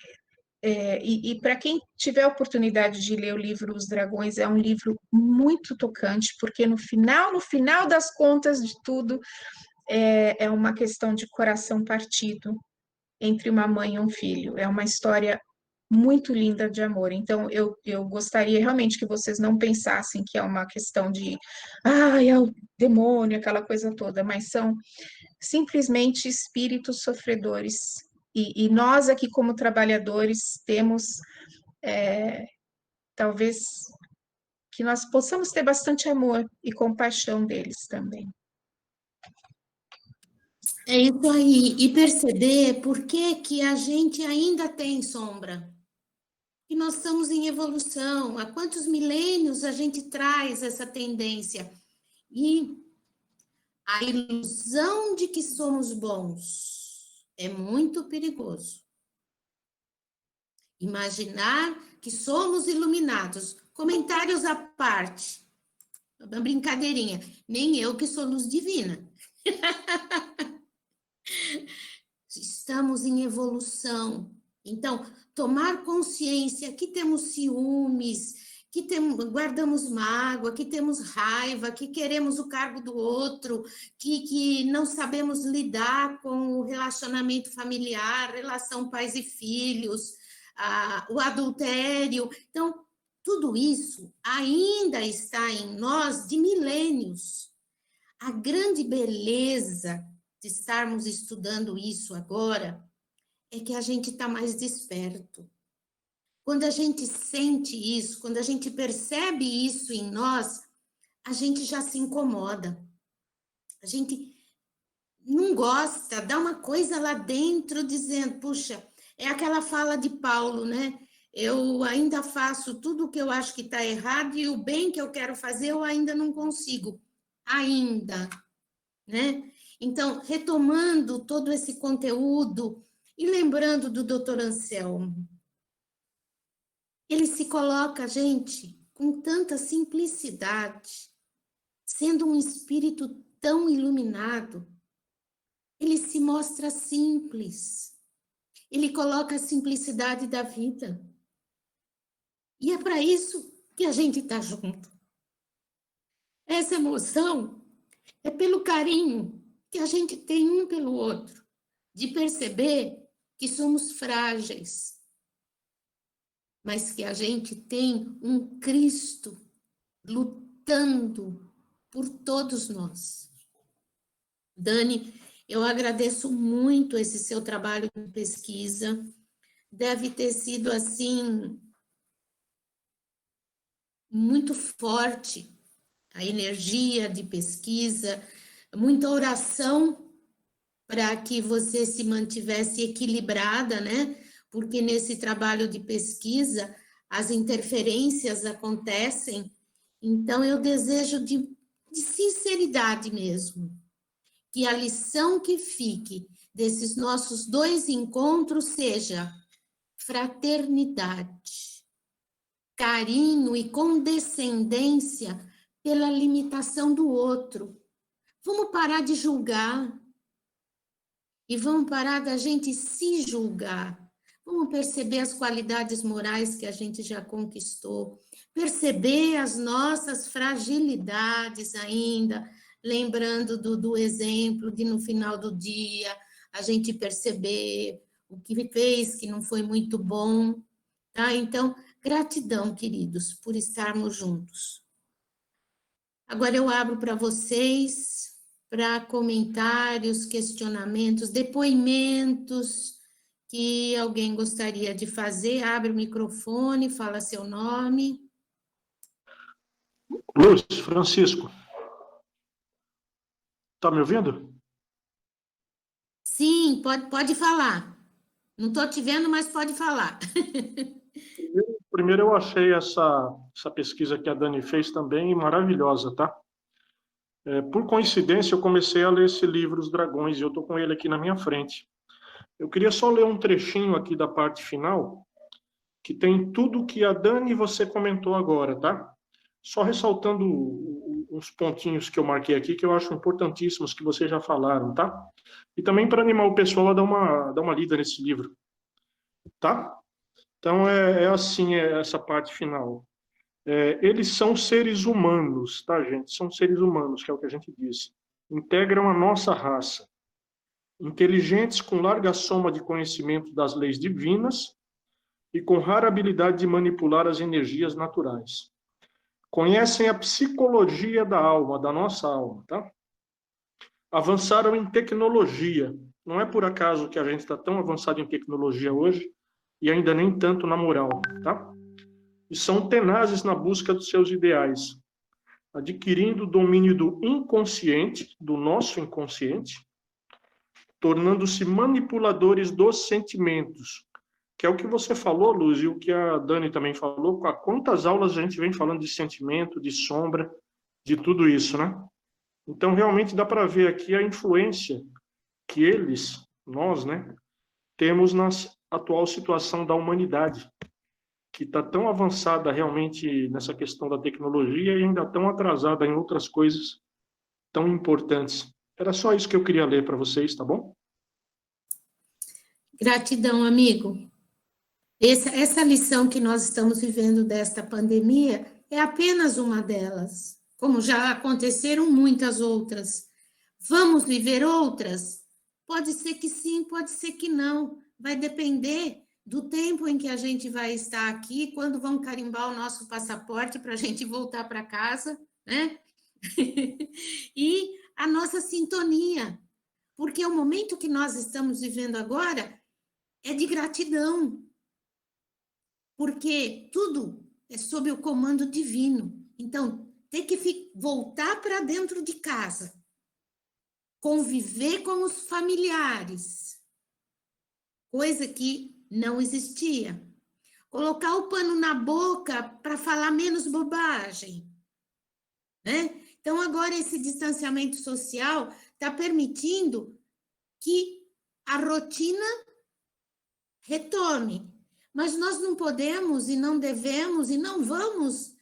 E para quem tiver a oportunidade de ler o livro Os Dragões, é um livro muito tocante, porque no final das contas de tudo, é uma questão de coração partido entre uma mãe e um filho. É uma história muito linda de amor. Então, eu gostaria realmente que vocês não pensassem que é uma questão de, é o demônio, aquela coisa toda, mas são simplesmente espíritos sofredores. E nós aqui, como trabalhadores, temos, talvez, que nós possamos ter bastante amor e compaixão deles também. É isso aí. E perceber por que que a gente ainda tem sombra. E nós estamos em evolução. Há quantos milênios a gente traz essa tendência? E a ilusão de que somos bons é muito perigoso. Imaginar que somos iluminados. Comentários à parte. Uma brincadeirinha. Nem eu que sou luz divina. Estamos em evolução. Então, tomar consciência que temos ciúmes, que guardamos mágoa, que temos raiva, que queremos o cargo do outro, que não sabemos lidar com o relacionamento familiar, relação pais e filhos, o adultério. Então, tudo isso ainda está em nós de milênios. A grande beleza de estarmos estudando isso agora é que a gente está mais desperto. Quando a gente sente isso, quando a gente percebe isso em nós, a gente já se incomoda. A gente não gosta, dá uma coisa lá dentro dizendo, puxa, é aquela fala de Paulo, né? Eu ainda faço tudo o que eu acho que está errado e o bem que eu quero fazer eu ainda não consigo. Ainda, né? Então, retomando todo esse conteúdo e lembrando do Dr. Anselmo, ele se coloca, gente, com tanta simplicidade, sendo um espírito tão iluminado, ele se mostra simples, ele coloca a simplicidade da vida. E é para isso que a gente está junto. Essa emoção é pelo carinho que a gente tem um pelo outro, de perceber que somos frágeis, mas que a gente tem um Cristo lutando por todos nós. Dani, eu agradeço muito esse seu trabalho de pesquisa. Deve ter sido, assim, muito forte a energia de pesquisa, muita oração para que você se mantivesse equilibrada, né? Porque nesse trabalho de pesquisa as interferências acontecem. Então, eu desejo de sinceridade mesmo, que a lição que fique desses nossos 2 encontros seja fraternidade, carinho e condescendência pela limitação do outro. Vamos parar de julgar e vamos parar da gente se julgar. Vamos perceber as qualidades morais que a gente já conquistou, perceber as nossas fragilidades ainda, lembrando do exemplo de no final do dia a gente perceber o que fez que não foi muito bom, tá? Então, gratidão, queridos, por estarmos juntos. Agora eu abro para vocês, para comentários, questionamentos, depoimentos que alguém gostaria de fazer. Abre o microfone, fala seu nome. Luz, Francisco. Está me ouvindo? Sim, pode falar. Não estou te vendo, mas pode falar. Primeiro eu achei essa pesquisa que a Dani fez também maravilhosa, tá? Por coincidência, eu comecei a ler esse livro, Os Dragões, e eu estou com ele aqui na minha frente. Eu queria só ler um trechinho aqui da parte final, que tem tudo que a Dani e você comentou agora, tá? Só ressaltando uns pontinhos que eu marquei aqui, que eu acho importantíssimos, que vocês já falaram, tá? E também para animar o pessoal a dar uma lida nesse livro, tá? Então, é assim, essa parte final. Eles são seres humanos, tá, gente? São seres humanos, que é o que a gente disse. Integram a nossa raça. Inteligentes com larga soma de conhecimento das leis divinas e com rara habilidade de manipular as energias naturais. Conhecem a psicologia da alma, da nossa alma, tá? Avançaram em tecnologia. Não é por acaso que a gente está tão avançado em tecnologia hoje e ainda nem tanto na moral, tá? E são tenazes na busca dos seus ideais, adquirindo o domínio do inconsciente, do nosso inconsciente, tornando-se manipuladores dos sentimentos, que é o que você falou, Luz, e o que a Dani também falou, há quantas aulas a gente vem falando de sentimento, de sombra, de tudo isso, né? Então, realmente dá para ver aqui a influência que eles, nós, né, temos na atual situação da humanidade, que está tão avançada realmente nessa questão da tecnologia e ainda tão atrasada em outras coisas tão importantes. Era só isso que eu queria ler para vocês, tá bom? Gratidão, amigo. Essa lição que nós estamos vivendo desta pandemia é apenas uma delas, como já aconteceram muitas outras. Vamos viver outras? Pode ser que sim, pode ser que não. Vai depender do tempo em que a gente vai estar aqui, quando vão carimbar o nosso passaporte para a gente voltar para casa, né? E a nossa sintonia, porque o momento que nós estamos vivendo agora é de gratidão, porque tudo é sob o comando divino. Então, tem que voltar para dentro de casa, conviver com os familiares, coisa que não existia. Colocar o pano na boca para falar menos bobagem, né? Então, agora esse distanciamento social está permitindo que a rotina retorne. Mas nós não podemos e não devemos e não vamos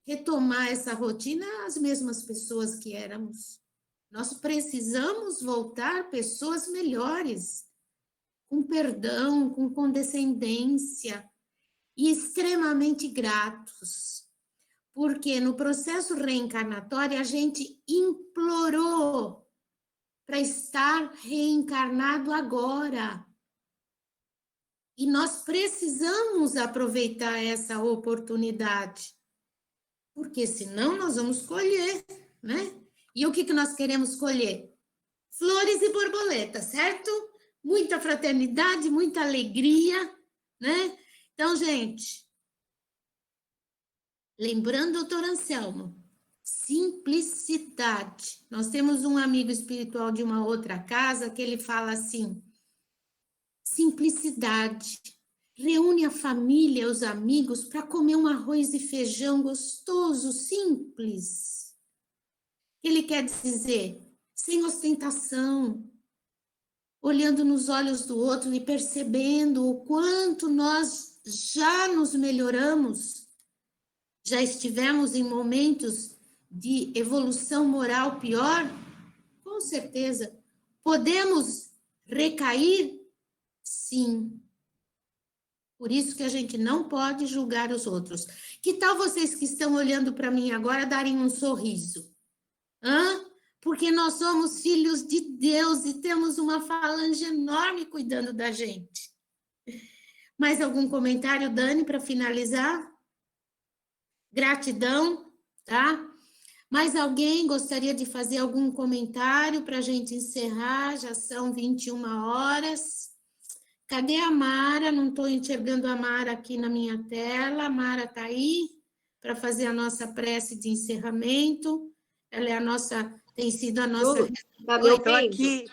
retomar essa rotina as mesmas pessoas que éramos. Nós precisamos voltar pessoas melhores, com perdão, com condescendência e extremamente gratos. Porque no processo reencarnatório a gente implorou para estar reencarnado agora. E nós precisamos aproveitar essa oportunidade, porque senão nós vamos colher, né? E o que nós queremos colher? Flores e borboletas, certo? Muita fraternidade, muita alegria, né? Então, gente, lembrando, doutor Anselmo, simplicidade. Nós temos um amigo espiritual de uma outra casa que ele fala assim: simplicidade. Reúne a família, os amigos, para comer um arroz e feijão gostoso, simples. Ele quer dizer, sem ostentação, olhando nos olhos do outro e percebendo o quanto nós já nos melhoramos, já estivemos em momentos de evolução moral pior, com certeza. Podemos recair? Sim. Por isso que a gente não pode julgar os outros. Que tal vocês que estão olhando para mim agora darem um sorriso? Porque nós somos filhos de Deus e temos uma falange enorme cuidando da gente. Mais algum comentário, Dani, para finalizar? Gratidão, tá? Mais alguém gostaria de fazer algum comentário para a gente encerrar? Já são 21 horas. Cadê a Mara? Não estou enxergando a Mara aqui na minha tela. A Mara está aí para fazer a nossa prece de encerramento. Ela é a nossa, tem sido a nossa... Tá me ouvindo? Aqui.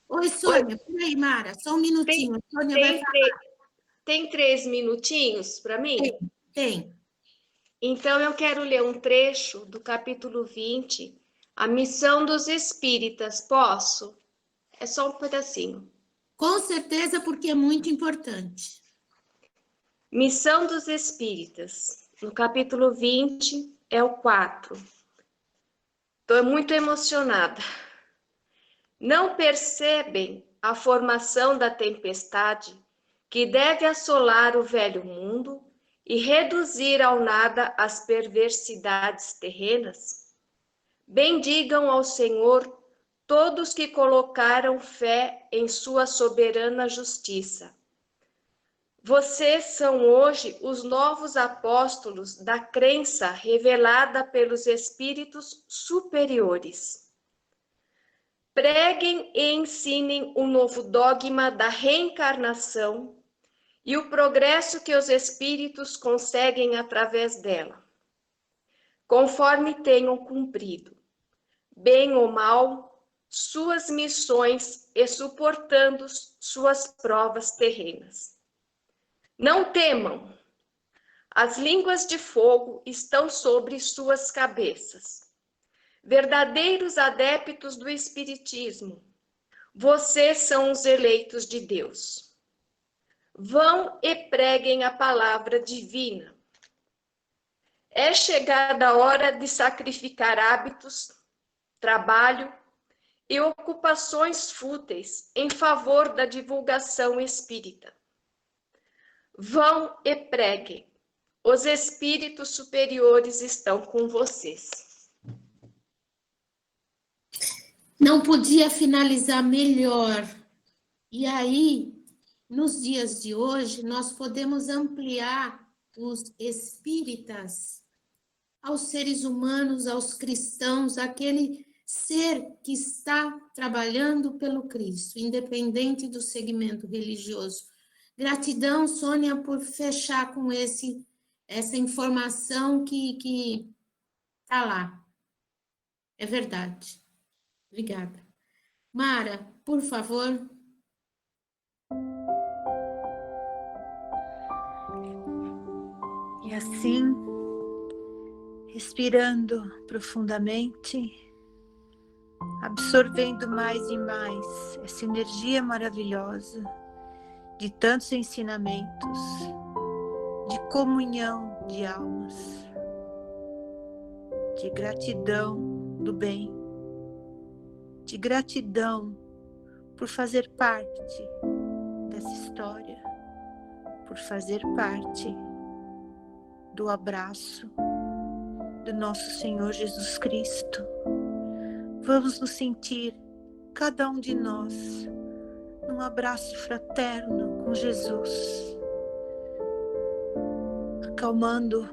Oi, Sônia. Por aí, Mara, só um minutinho. A Sônia vai falar. Tem 3 minutinhos para mim? Tem. Então, eu quero ler um trecho do capítulo 20, A Missão dos Espíritas. Posso? É só um pedacinho. Com certeza, porque é muito importante. Missão dos Espíritas, no capítulo 20, é o 4. Estou muito emocionada. Não percebem a formação da tempestade que deve assolar o velho mundo e reduzir ao nada as perversidades terrenas? Bendigam ao Senhor todos que colocaram fé em sua soberana justiça. Vocês são hoje os novos apóstolos da crença revelada pelos espíritos superiores. Preguem e ensinem o novo dogma da reencarnação e o progresso que os espíritos conseguem através dela, conforme tenham cumprido, bem ou mal, suas missões e suportando suas provas terrenas. Não temam, as línguas de fogo estão sobre suas cabeças. Verdadeiros adeptos do Espiritismo, vocês são os eleitos de Deus. Vão e preguem a palavra divina. É chegada a hora de sacrificar hábitos, trabalho e ocupações fúteis em favor da divulgação espírita. Vão e preguem. Os espíritos superiores estão com vocês. Não podia finalizar melhor. E aí, nos dias de hoje, nós podemos ampliar os espíritas aos seres humanos, aos cristãos, aquele ser que está trabalhando pelo Cristo, independente do segmento religioso. Gratidão, Sônia, por fechar com essa informação que está lá. É verdade. Obrigada. Mara, por favor. E assim, respirando profundamente, absorvendo mais e mais essa energia maravilhosa de tantos ensinamentos, de comunhão de almas, de gratidão do bem, de gratidão por fazer parte dessa história, por fazer parte do abraço do nosso Senhor Jesus Cristo. Vamos nos sentir, cada um de nós, num abraço fraterno com Jesus, acalmando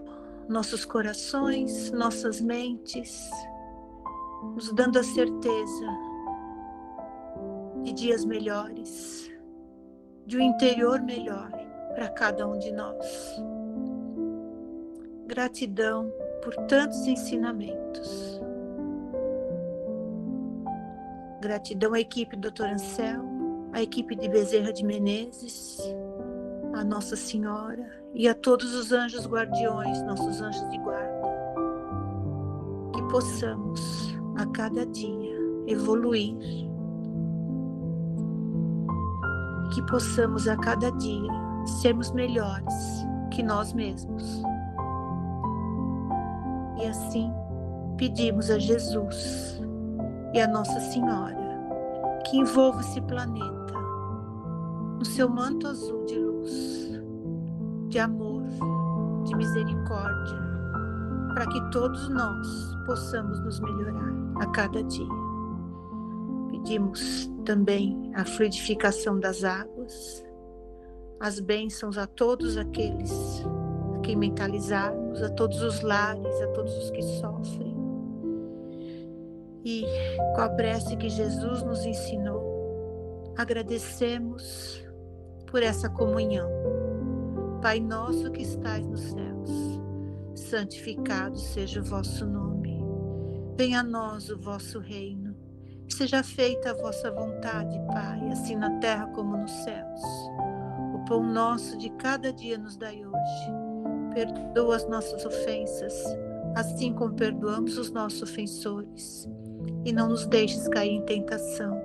nossos corações, nossas mentes, nos dando a certeza de dias melhores, de um interior melhor para cada um de nós. Gratidão por tantos ensinamentos. Gratidão à equipe do Dr. Anselmo, à equipe de Bezerra de Menezes, à Nossa Senhora e a todos os anjos guardiões, nossos anjos de guarda. Que possamos a cada dia evoluir, que possamos a cada dia sermos melhores que nós mesmos. E assim pedimos a Jesus e a Nossa Senhora que envolva esse planeta no seu manto azul de luz, de amor, de misericórdia, para que todos nós possamos nos melhorar a cada dia. Pedimos também a fluidificação das águas, as bênçãos a todos aqueles a quem mentalizarmos, a todos os lares, a todos os que sofrem. E com a prece que Jesus nos ensinou, agradecemos por essa comunhão. Pai nosso que estais nos céus, santificado seja o vosso nome. Venha a nós o vosso reino. Seja feita a vossa vontade, Pai, assim na terra como nos céus. O pão nosso de cada dia nos dai hoje. Perdoa as nossas ofensas, assim como perdoamos os nossos ofensores. E não nos deixes cair em tentação.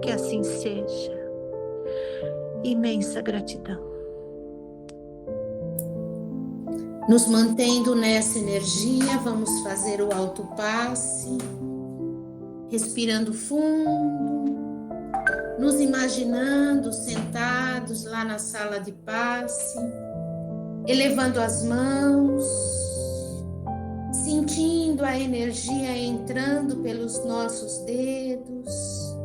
Que assim seja. Imensa gratidão. Nos mantendo nessa energia, vamos fazer o autopasse, respirando fundo, nos imaginando sentados lá na sala de passe, elevando as mãos, sentindo a energia entrando pelos nossos dedos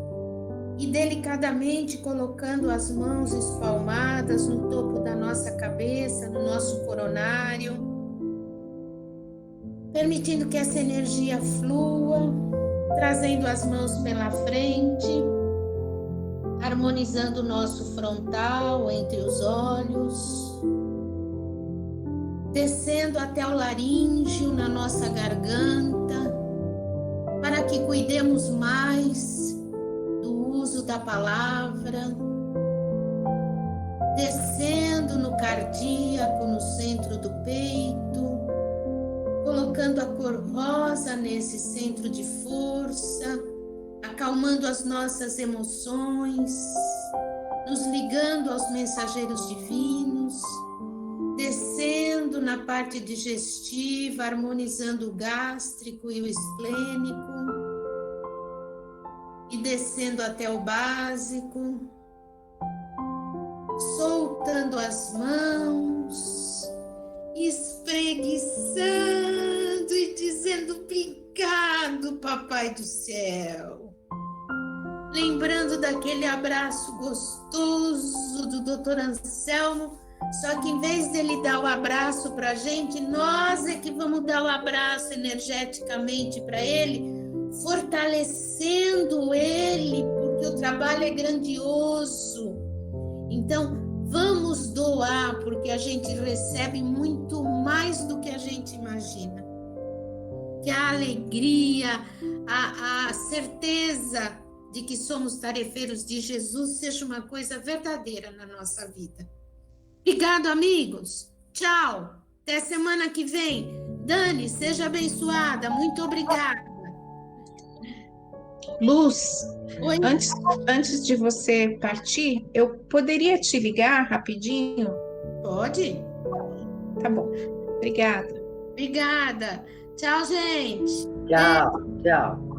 e delicadamente colocando as mãos espalmadas no topo da nossa cabeça, no nosso coronário, permitindo que essa energia flua, trazendo as mãos pela frente, harmonizando o nosso frontal entre os olhos, descendo até o laríngeo na nossa garganta, para que cuidemos mais do uso da palavra, descendo no cardíaco, no centro do peito, colocando a cor rosa nesse centro de força, acalmando as nossas emoções, nos ligando aos mensageiros divinos, descendo na parte digestiva, harmonizando o gástrico e o esplênico, e descendo até o básico, soltando as mãos, espreguiçando e dizendo obrigado, Papai do Céu. Lembrando daquele abraço gostoso do Dr. Anselmo, só que em vez dele dar o abraço para a gente, nós é que vamos dar o abraço energeticamente para ele, fortalecendo ele, porque o trabalho é grandioso. Então, vamos doar, porque a gente recebe muito mais do que a gente imagina. Que a alegria, a certeza de que somos tarefeiros de Jesus seja uma coisa verdadeira na nossa vida. Obrigado, amigos. Tchau. Até semana que vem. Dani, seja abençoada. Muito obrigada. Luz, Oi. antes de você partir, eu poderia te ligar rapidinho? Pode? Tá bom. Obrigada. Obrigada. Tchau, gente. Tchau, tchau.